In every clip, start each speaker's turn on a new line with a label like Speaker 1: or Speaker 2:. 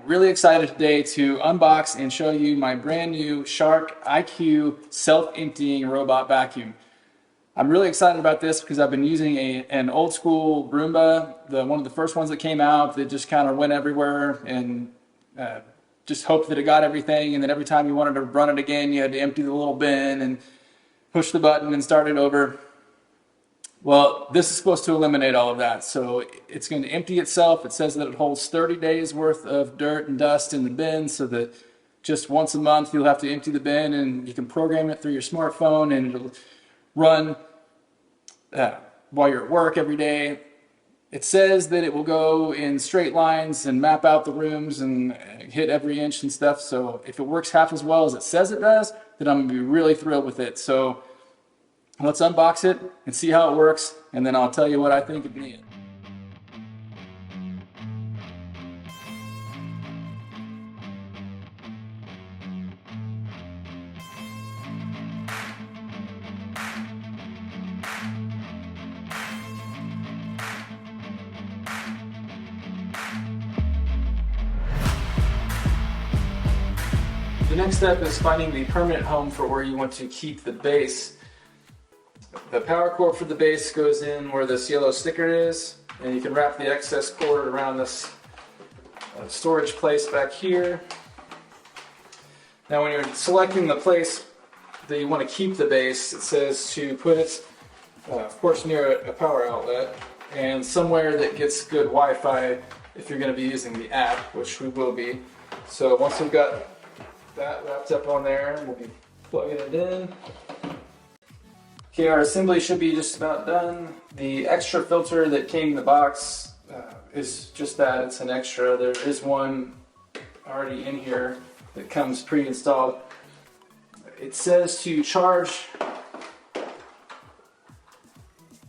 Speaker 1: really excited today to unbox and show you my brand new Shark IQ self-emptying robot vacuum. I'm really excited about this because I've been using an old school Roomba, one of the first ones that came out that just kind of went everywhere and just hoped that it got everything, and then every time you wanted to run it again you had to empty the little bin and push the button and start it over. Well, this is supposed to eliminate all of that. So it's going to empty itself. It says that it holds 30 days worth of dirt and dust in the bin, so that just once a month you'll have to empty the bin, and you can program it through your smartphone and it'll run while you're at work every day. It says that it will go in straight lines and map out the rooms and hit every inch and stuff. So if it works half as well as it says it does, then I'm going to be really thrilled with it. So let's unbox it and see how it works, and then I'll tell you what I think of it. The next step is finding the permanent home for where you want to keep the base. The power cord for the base goes in where this yellow sticker is, and you can wrap the excess cord around this storage place back here. Now when you're selecting the place that you want to keep the base, it says to put it, of course, near a power outlet and somewhere that gets good Wi-Fi if you're going to be using the app, which we will be. So once we've got that wrapped up on there, we'll be plugging it in. Okay, our assembly should be just about done. The extra filter that came in the box is just that, it's an extra. There is one already in here that comes pre-installed. It says to charge,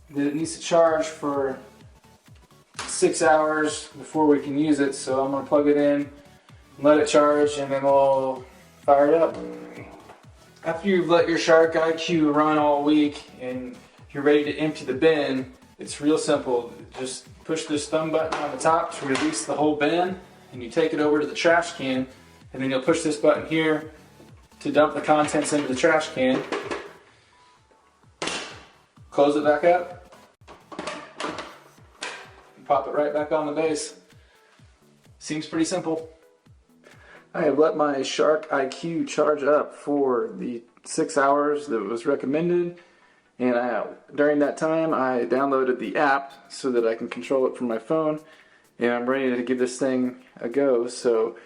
Speaker 1: that it needs to charge for 6 hours before we can use it, so I'm going to plug it in, let it charge, and then we'll fire it up. After you've let your Shark IQ run all week and you're ready to empty the bin, it's real simple. Just push this thumb button on the top to release the whole bin, and you take it over to the trash can, and then you'll push this button here to dump the contents into the trash can. Close it back up and pop it right back on the base. Seems pretty simple. I have let my Shark IQ charge up for the 6 hours that was recommended, and during that time I downloaded the app so that I can control it from my phone, and I'm ready to give this thing a go. So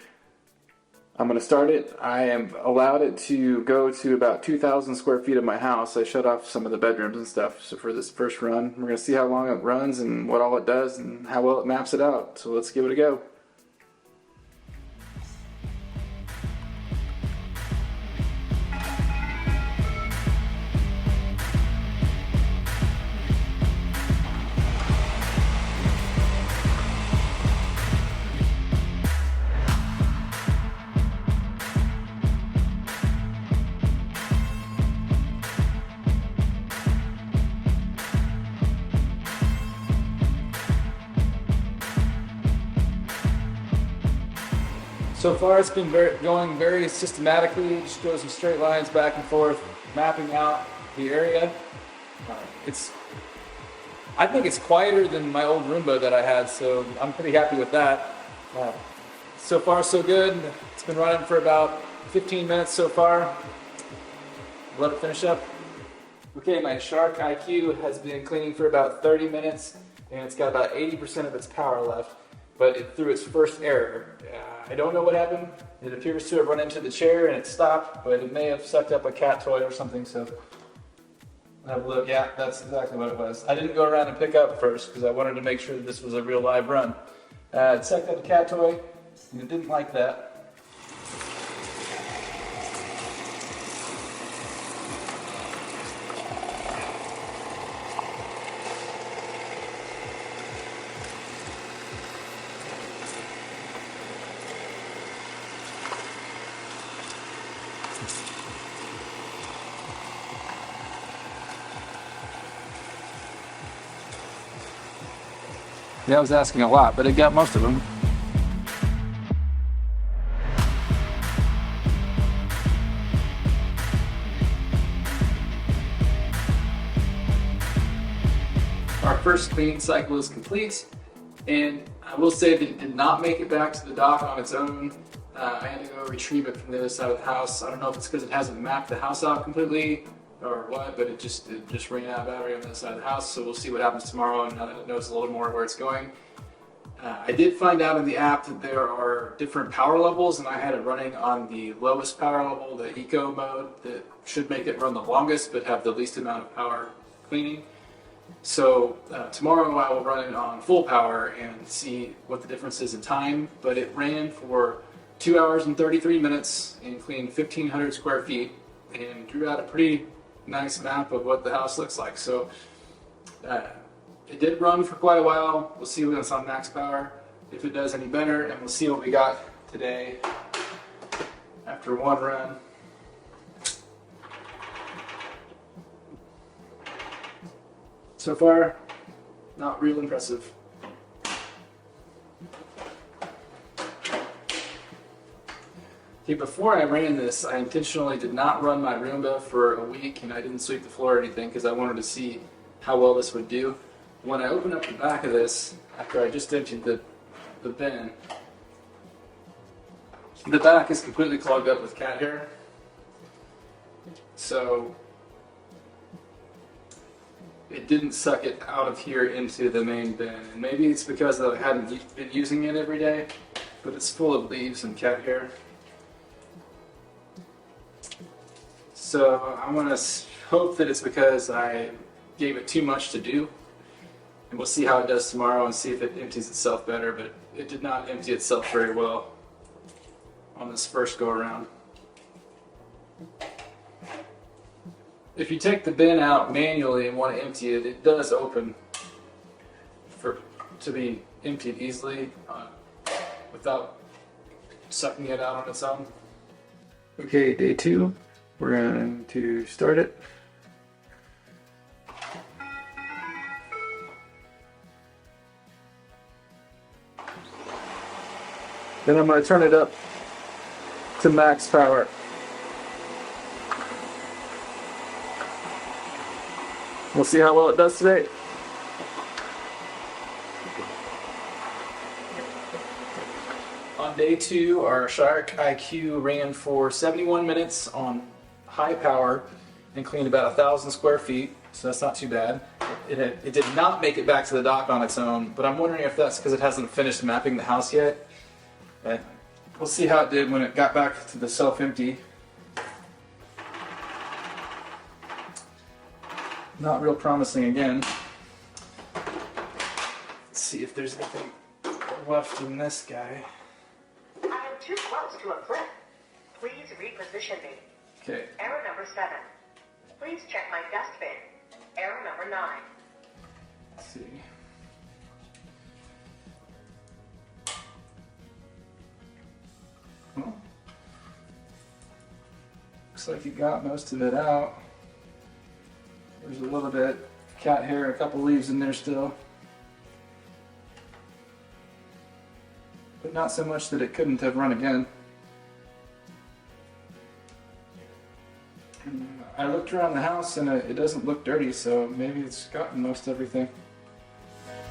Speaker 1: I'm going to start it. I have allowed it to go to about 2,000 square feet of my house. I shut off some of the bedrooms and stuff. So for this first run, we're going to see how long it runs and what all it does and how well it maps it out. So let's give it a go. So far it's been going very systematically. It just goes in straight lines back and forth, mapping out the area. I think it's quieter than my old Roomba that I had, so I'm pretty happy with that. So far so good. It's been running for about 15 minutes so far. Let it finish up. Okay, my Shark IQ has been cleaning for about 30 minutes, and it's got about 80% of its power left, but it threw its first error. I don't know what happened. It appears to have run into the chair and it stopped, but it may have sucked up a cat toy or something, so I'll have a look. Yeah, that's exactly what it was. I didn't go around and pick up first because I wanted to make sure that this was a real live run. It sucked up a cat toy, and it didn't like that. Yeah, I was asking a lot, but it got most of them. first cleaning cycle is complete, and I will say that it did not make it back to the dock on its own. I had to go retrieve it from the other side of the house. I don't know if it's because it hasn't mapped the house out completely or what, but it just ran out of battery on the other side of the house, so we'll see what happens tomorrow now that it knows a little more where it's going. I did find out in the app that there are different power levels, and I had it running on the lowest power level, the eco mode, that should make it run the longest but have the least amount of power cleaning. So tomorrow I will run it on full power and see what the difference is in time, but it ran for 2 hours and 33 minutes and cleaned 1,500 square feet and drew out a pretty nice map of what the house looks like. So it did run for quite a while. We'll see when it's on max power, if it does any better, and we'll see what we got today after one run. So far, not real impressive. Okay, before I ran this, I intentionally did not run my Roomba for a week, and I didn't sweep the floor or anything because I wanted to see how well this would do. When I opened up the back of this, after I just emptied the bin, the back is completely clogged up with cat hair. So it didn't suck it out of here into the main bin. And maybe it's because I hadn't been using it every day, but it's full of leaves and cat hair. So I'm gonna hope that it's because I gave it too much to do. And we'll see how it does tomorrow and see if it empties itself better, but it did not empty itself very well on this first go around. If you take the bin out manually and want to empty it, it does open to be emptied easily without sucking it out on its own. Okay, day 2, we're going to start it. Then I'm going to turn it up to max power. We'll see how well it does today. On day 2, our Shark IQ ran for 71 minutes on high power and cleaned about 1,000 square feet, so that's not too bad. It did not make it back to the dock on its own, but I'm wondering if that's because it hasn't finished mapping the house yet. We'll see how it did when it got back to the self-empty. Not real promising again. Let's see if there's anything left in this guy.
Speaker 2: I am too close to a cliff. Please reposition me.
Speaker 1: Okay.
Speaker 2: Error number 7. Please check my dust bin. Error number 9.
Speaker 1: Let's see. Well, looks like you got most of it out. There's a little bit of cat hair, a couple leaves in there still. But not so much that it couldn't have run again. I looked around the house and it doesn't look dirty, so maybe it's gotten most everything.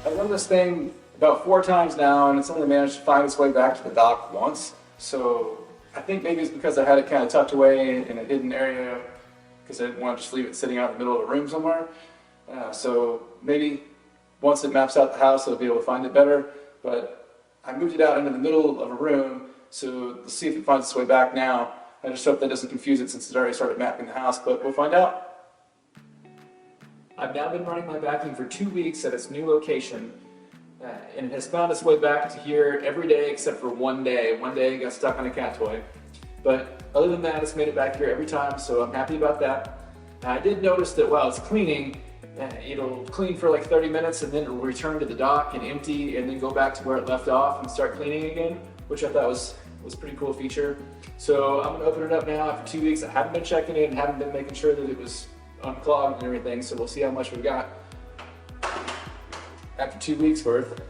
Speaker 1: I've run this thing about 4 times now, and it's only managed to find its way back to the dock once. So I think maybe it's because I had it kind of tucked away in a hidden area because I didn't want to just leave it sitting out in the middle of a room somewhere. So maybe once it maps out the house, it'll be able to find it better. But I moved it out into the middle of a room, so let's see if it finds its way back now. I just hope that doesn't confuse it since it's already started mapping the house, but we'll find out. I've now been running my vacuum for 2 weeks at its new location, and it has found its way back to here every day except for one day. One day it got stuck on a cat toy. But other than that, it's made it back here every time, so I'm happy about that. I did notice that while it's cleaning, it'll clean for like 30 minutes and then it'll return to the dock and empty and then go back to where it left off and start cleaning again, which I thought was a pretty cool feature. So I'm gonna open it up now after 2 weeks. I haven't been checking it and haven't been making sure that it was unclogged and everything, so we'll see how much we got after 2 weeks worth.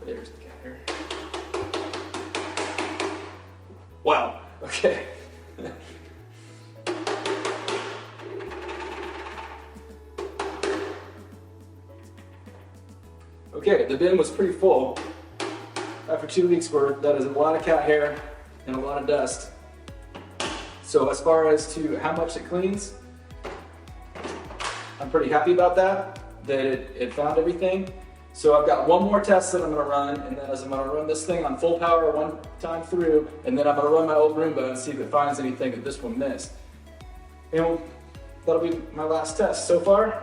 Speaker 1: There's the cat hair. Wow, okay. Okay, the bin was pretty full. After 2 weeks worth, that is a lot of cat hair and a lot of dust. So as far as to how much it cleans, I'm pretty happy about that it found everything. So I've got one more test that I'm gonna run, and that is I'm gonna run this thing on full power one time through, and then I'm gonna run my old Roomba and see if it finds anything that this one missed. And that'll be my last test. So far,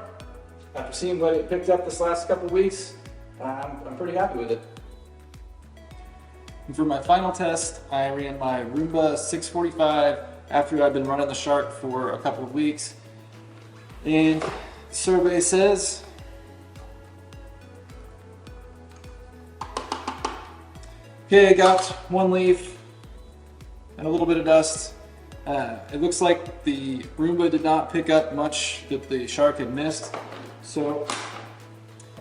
Speaker 1: after seeing what it picked up this last couple of weeks, I'm pretty happy with it. And for my final test, I ran my Roomba 645 after I've been running the Shark for a couple of weeks. And the survey says, okay, I got one leaf and a little bit of dust. It looks like the Roomba did not pick up much that the Shark had missed. So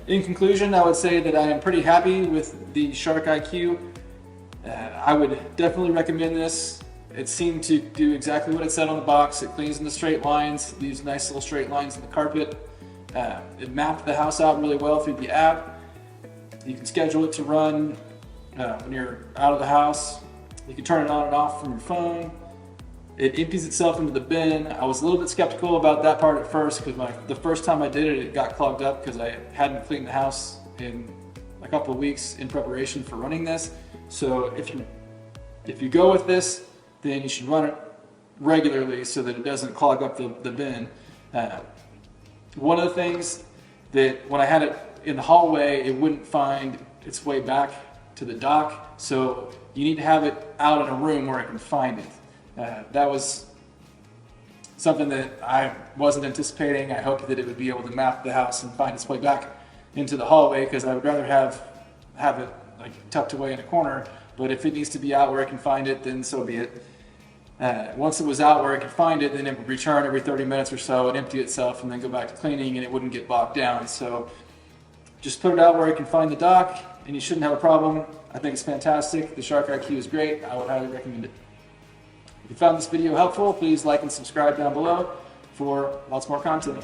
Speaker 1: in conclusion, I would say that I am pretty happy with the Shark IQ. I would definitely recommend this. It seemed to do exactly what it said on the box. It cleans in the straight lines, leaves nice little straight lines in the carpet. It mapped the house out really well through the app. You can schedule it to run when you're out of the house. You can turn it on and off from your phone. It empties itself into the bin. I was a little bit skeptical about that part at first because the first time I did it, it got clogged up because I hadn't cleaned the house in a couple of weeks in preparation for running this. So if you go with this, then you should run it regularly so that it doesn't clog up the bin. One of the things that when I had it in the hallway, it wouldn't find its way back to the dock. So you need to have it out in a room where it can find it. That was something that I wasn't anticipating. I hoped that it would be able to map the house and find its way back into the hallway because I would rather have it like tucked away in a corner. But if it needs to be out where it can find it, then so be it. Once it was out where it could find it, then it would return every 30 minutes or so and empty itself and then go back to cleaning, and it wouldn't get bogged down. So just put it out where it can find the dock and you shouldn't have a problem. I think it's fantastic. The Shark IQ is great. I would highly recommend it. If you found this video helpful, please like and subscribe down below for lots more content.